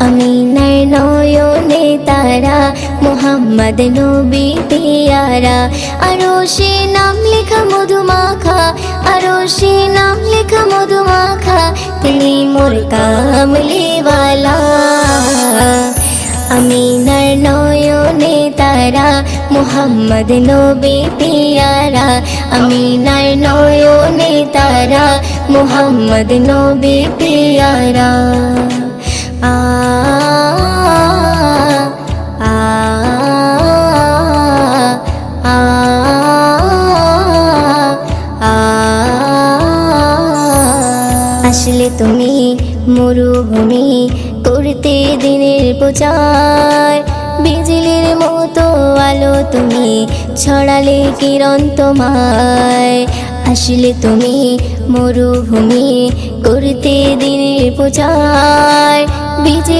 আমিনার নয়নে তারা, মুহাম্মদ নবী পিয়ারা। আরশে নাম লেখা মধুমাখা, আরশে নাম লেখা মধুমাখা, তিনি মোর কামলিওয়ালা। আমিনার নয়নে তারা, মুহাম্মদ নবী পিয়ারা। আমিনার নয়নে তারা, মুহাম্মদ নবী পিয়ারা। আ আ আ আ আসলে তুমি মরুভূমি করতে দিনের প্রচার, বিজলির মতো আলো তুমি ছড়ালে কিরণ তোমায়। আসলে তুমি মরুভূমি করতে দিনের প্রচার,